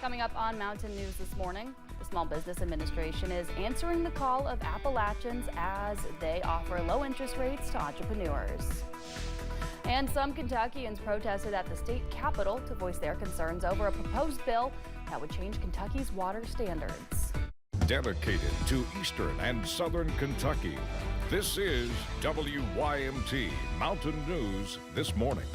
Coming up on Mountain News this morning, the Small Business Administration is answering the call of Appalachians as they offer low interest rates to entrepreneurs. And some Kentuckians protested at the state capitol to voice their concerns over a proposed bill that would change Kentucky's water standards. Dedicated to Eastern and Southern Kentucky, this is WYMT Mountain News This Morning.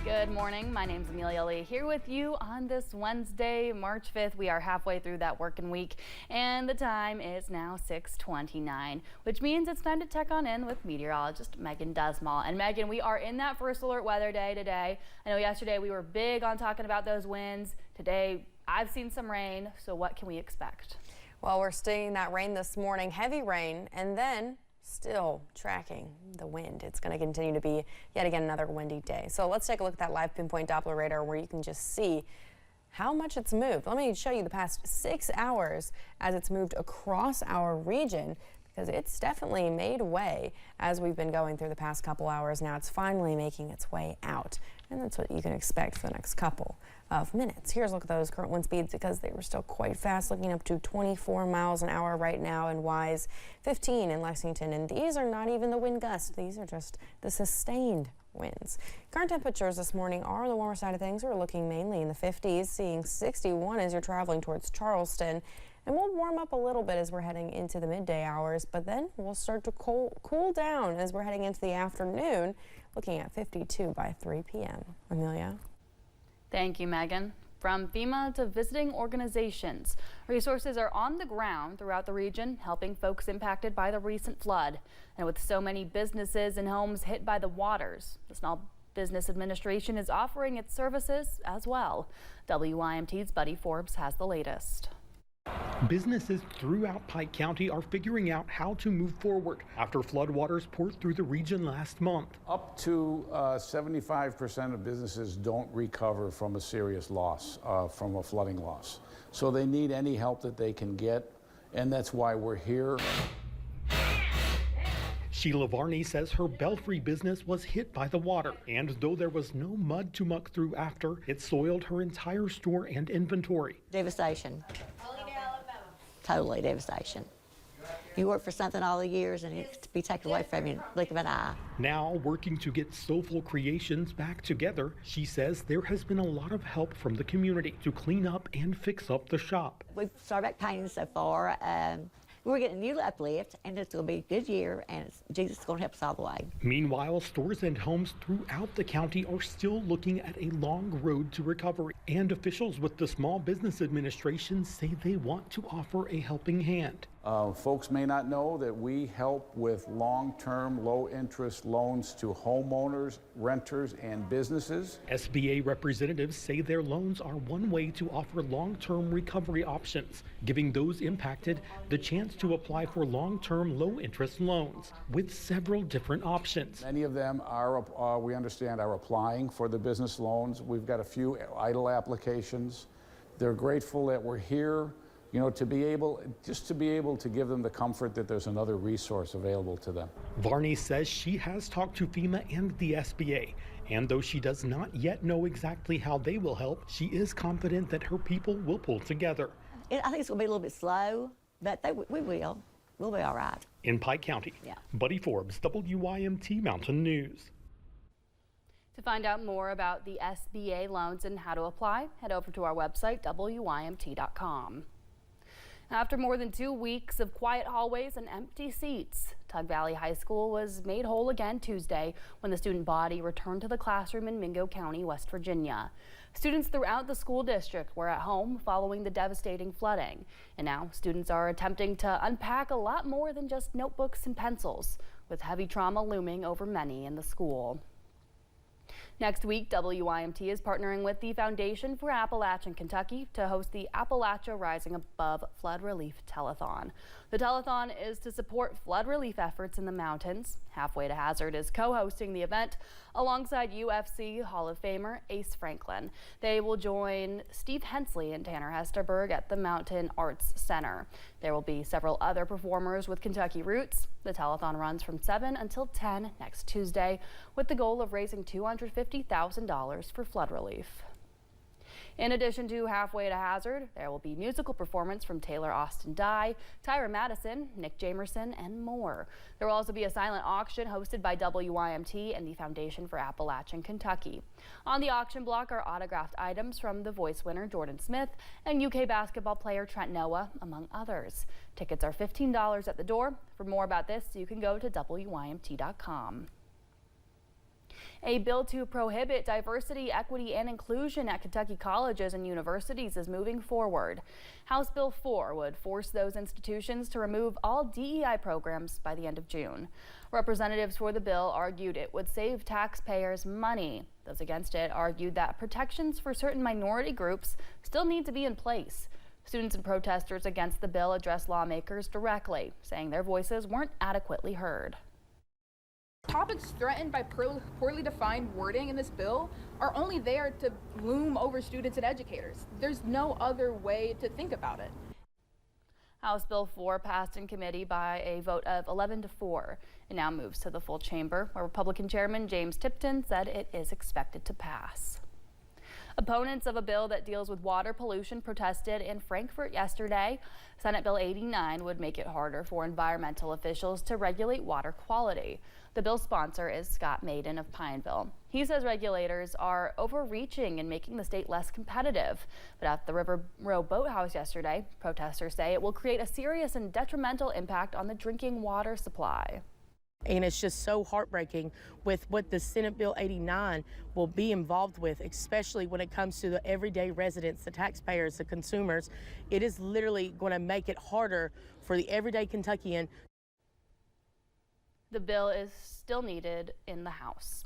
Good morning. My name's Amelia Lee here with you on this Wednesday, March 5th. We are halfway through that working week and the time is now 6:29, which means it's time to check on in with meteorologist Megan Dusmall. And Megan, we are in that first alert weather day today. I know yesterday we were big on talking about those winds. Today I've seen some rain, so what can we expect? Well, we're seeing that rain this morning, heavy rain, and then still tracking the wind. It's going to continue to be yet again another windy day. So let's take a look at that live pinpoint Doppler radar where you can just see how much it's moved. Let me show you the past 6 hours as it's moved across our region, because it's definitely made way as we've been going through the past couple hours. Now it's finally making its way out, and that's what you can expect for the next couple of minutes. Here's a look at those current wind speeds, because they were still quite fast, looking up to 24 miles an hour right now in Wise, 15 in Lexington, and these are not even the wind gusts. These are just the sustained winds. Current temperatures this morning are on the warmer side of things. We're looking mainly in the 50s, seeing 61 as you're traveling towards Charleston. And we'll warm up a little bit as we're heading into the midday hours, but then we'll start to cool down as we're heading into the afternoon, looking at 52 by 3 p.m. Amelia? Thank you, Megan. From FEMA to visiting organizations, resources are on the ground throughout the region, helping folks impacted by the recent flood. And with so many businesses and homes hit by the waters, the Small Business Administration is offering its services as well. WYMT's Buddy Forbes has the latest. Businesses throughout Pike County are figuring out how to move forward after floodwaters poured through the region last month. Up to 75% of businesses don't recover from a serious loss, from a flooding loss. So they need any help that they can get, and that's why we're here. Sheila Varney says her Belfry business was hit by the water, and though there was no mud to muck through after, it soiled her entire store and inventory. Devastation. Totally devastation. You work for something all the years and it to be taken away from you in the blink of an eye. Now working to get Soulful Creations back together, she says there has been a lot of help from the community to clean up and fix up the shop. We've started back painting so far. We're getting a new uplift, and it's going to be a good year, and Jesus is going to help us all the way. Meanwhile, stores and homes throughout the county are still looking at a long road to recovery, and officials with the Small Business Administration say they want to offer a helping hand. Folks may not know that we help with long-term, low-interest loans to homeowners, renters, and businesses. SBA representatives say their loans are one way to offer long-term recovery options, giving those impacted the chance to apply for long-term, low-interest loans with several different options. Many of them are, we understand, are applying for the business loans. We've got a few idle applications. They're grateful that we're here. You know, to be able to give them the comfort that there's another resource available to them. Varney says she has talked to FEMA and the SBA, and though she does not yet know exactly how they will help, she is confident that her people will pull together. I think it's going to be a little bit slow, but we will. We'll be all right. In Pike County, yeah. Buddy Forbes, WYMT Mountain News. To find out more about the SBA loans and how to apply, head over to our website, WYMT.com. After more than 2 weeks of quiet hallways and empty seats, Tug Valley High School was made whole again Tuesday when the student body returned to the classroom in Mingo County, West Virginia. Students throughout the school district were at home following the devastating flooding. And now students are attempting to unpack a lot more than just notebooks and pencils, with heavy trauma looming over many in the school. Next week, WYMT is partnering with the Foundation for Appalachian Kentucky to host the Appalachia Rising Above Flood Relief Telethon. The telethon is to support flood relief efforts in the mountains. Halfway to Hazard is co-hosting the event alongside UFC Hall of Famer Ace Franklin. They will join Steve Hensley and Tanner Hesterberg at the Mountain Arts Center. There will be several other performers with Kentucky roots. The telethon runs from 7 until 10 next Tuesday with the goal of raising $250,000 for flood relief. In addition to Halfway to Hazard, there will be musical performance from Taylor Austin Dye, Tyra Madison, Nick Jamerson, and more. There will also be a silent auction hosted by WYMT and the Foundation for Appalachian Kentucky. On the auction block are autographed items from The Voice winner Jordan Smith and UK basketball player Trent Noah, among others. Tickets are $15 at the door. For more about this, you can go to WYMT.com. A bill to prohibit diversity, equity, and inclusion at Kentucky colleges and universities is moving forward. House Bill 4 would force those institutions to remove all DEI programs by the end of June. Representatives for the bill argued it would save taxpayers money. Those against it argued that protections for certain minority groups still need to be in place. Students and protesters against the bill addressed lawmakers directly, saying their voices weren't adequately heard. Topics threatened by poorly defined wording in this bill are only there to loom over students and educators. There's no other way to think about it. House Bill 4 passed in committee by a vote of 11-4. It now moves to the full chamber, where Republican Chairman James Tipton said it is expected to pass. Opponents of a bill that deals with water pollution protested in Frankfort yesterday. Senate Bill 89 would make it harder for environmental officials to regulate water quality. The bill's sponsor is Scott Maiden of Pineville. He says regulators are overreaching and making the state less competitive. But at the River Row Boathouse yesterday, protesters say it will create a serious and detrimental impact on the drinking water supply. And it's just so heartbreaking with what the Senate Bill 89 will be involved with, especially when it comes to the everyday residents, the taxpayers, the consumers. It is literally going to make it harder for the everyday Kentuckian. The bill is still needed in the House.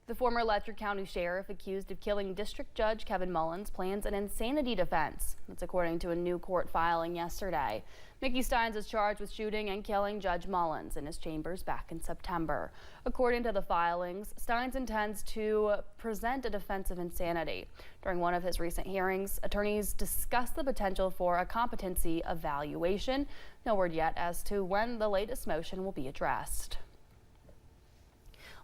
The former Letcher County Sheriff accused of killing District Judge Kevin Mullins plans an insanity defense. That's according to a new court filing yesterday. Mickey Steins is charged with shooting and killing Judge Mullins in his chambers back in September. According to the filings, Steins intends to present a defense of insanity. During one of his recent hearings, attorneys discussed the potential for a competency evaluation. No word yet as to when the latest motion will be addressed.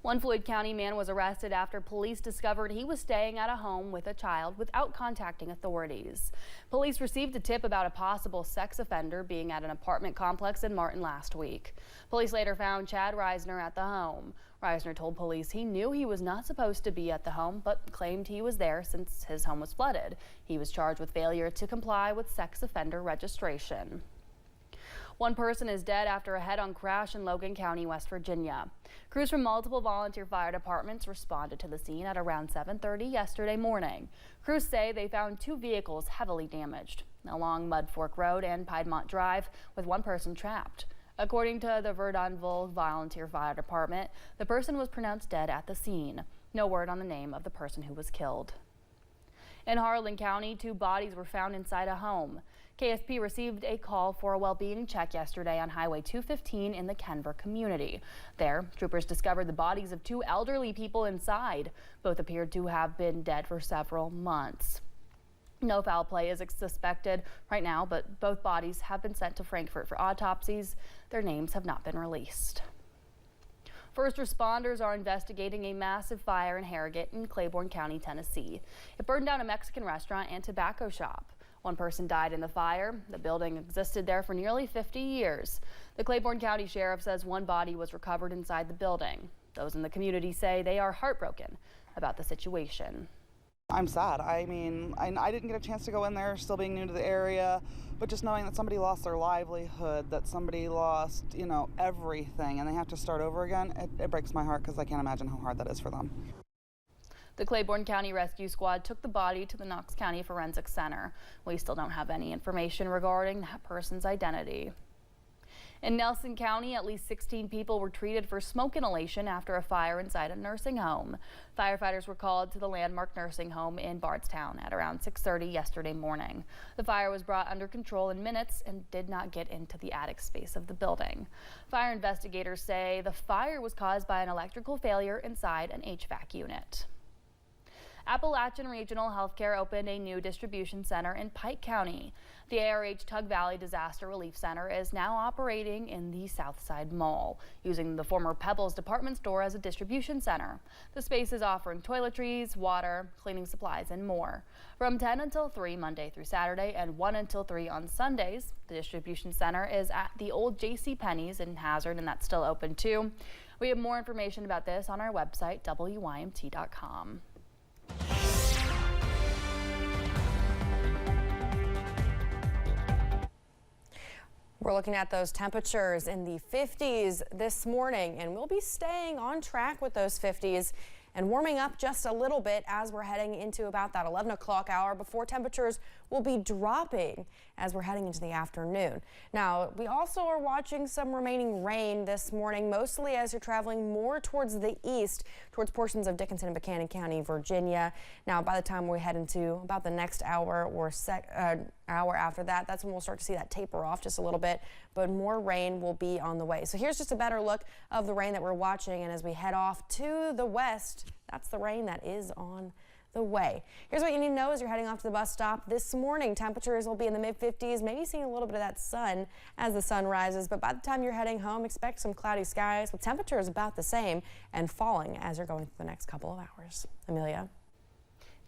One Floyd County man was arrested after police discovered he was staying at a home with a child without contacting authorities. Police received a tip about a possible sex offender being at an apartment complex in Martin last week. Police later found Chad Reisner at the home. Reisner told police he knew he was not supposed to be at the home, but claimed he was there since his home was flooded. He was charged with failure to comply with sex offender registration. One person is dead after a head-on crash in Logan County, West Virginia. Crews from multiple volunteer fire departments responded to the scene at around 7:30 yesterday morning. Crews say they found two vehicles heavily damaged along Mud Fork Road and Piedmont Drive, with one person trapped. According to the Verdonville Volunteer Fire Department, the person was pronounced dead at the scene. No word on the name of the person who was killed. In Harlan County, two bodies were found inside a home. KSP received a call for a well-being check yesterday on Highway 215 in the Kenver community. There, troopers discovered the bodies of two elderly people inside. Both appeared to have been dead for several months. No foul play is suspected right now, but both bodies have been sent to Frankfort for autopsies. Their names have not been released. First responders are investigating a massive fire in Harrogate in Claiborne County, Tennessee. It burned down a Mexican restaurant and tobacco shop. One person died in the fire. The building existed there for nearly 50 years. The Claiborne County Sheriff says one body was recovered inside the building. Those in the community say they are heartbroken about the situation. I'm sad. I mean, I didn't get a chance to go in there, still being new to the area, but just knowing that somebody lost their livelihood, that somebody lost, everything, and they have to start over again, it breaks my heart because I can't imagine how hard that is for them. The Claiborne County Rescue Squad took the body to the Knox County Forensic Center. We still don't have any information regarding that person's identity. In Nelson County, at least 16 people were treated for smoke inhalation after a fire inside a nursing home. Firefighters were called to the Landmark Nursing Home in Bardstown at around 6:30 yesterday morning. The fire was brought under control in minutes and did not get into the attic space of the building. Fire investigators say the fire was caused by an electrical failure inside an HVAC unit. Appalachian Regional Healthcare opened a new distribution center in Pike County. The ARH Tug Valley Disaster Relief Center is now operating in the Southside Mall, using the former Pebbles department store as a distribution center. The space is offering toiletries, water, cleaning supplies, and more. From 10 until 3 Monday through Saturday and 1 until 3 on Sundays. The distribution center is at the old JCPenney's in Hazard, and that's still open too. We have more information about this on our website, WYMT.com. We're looking at those temperatures in the 50s this morning, and we'll be staying on track with those 50s and warming up just a little bit as we're heading into about that 11 o'clock hour before temperatures will be dropping as we're heading into the afternoon. Now, we also are watching some remaining rain this morning, mostly as you're traveling more towards the east, towards portions of Dickinson and Buchanan County, Virginia. Now, by the time we head into about the next hour or hour after that, that's when we'll start to see that taper off just a little bit, but more rain will be on the way. So here's just a better look of the rain that we're watching, and as we head off to the west, that's the rain that is on the way. Here's what you need to know as you're heading off to the bus stop. This morning, temperatures will be in the mid-50s, maybe seeing a little bit of that sun as the sun rises, but by the time you're heading home, expect some cloudy skies with temperatures about the same and falling as you're going through the next couple of hours. Amelia.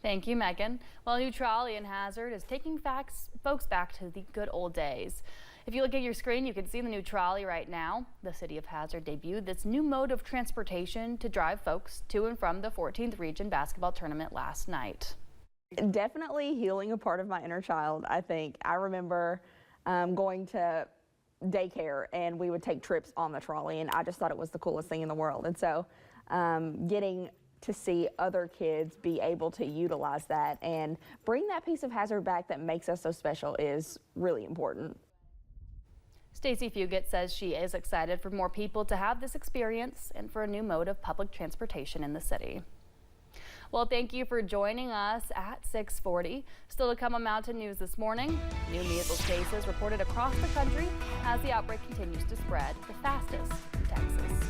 Thank you, Megan. Well, a new trolley in Hazard is taking folks back to the good old days. If you look at your screen, you can see the new trolley right now. The city of Hazard debuted this new mode of transportation to drive folks to and from the 14th Region basketball tournament last night. Definitely healing a part of my inner child, I think. I remember going to daycare and we would take trips on the trolley, and I just thought it was the coolest thing in the world. And so getting to see other kids be able to utilize that and bring that piece of Hazard back that makes us so special is really important. Stacy Fugit says she is excited for more people to have this experience and for a new mode of public transportation in the city. Well, thank you for joining us at 640. Still to come on Mountain News this morning, new measles cases reported across the country as the outbreak continues to spread, the fastest in Texas.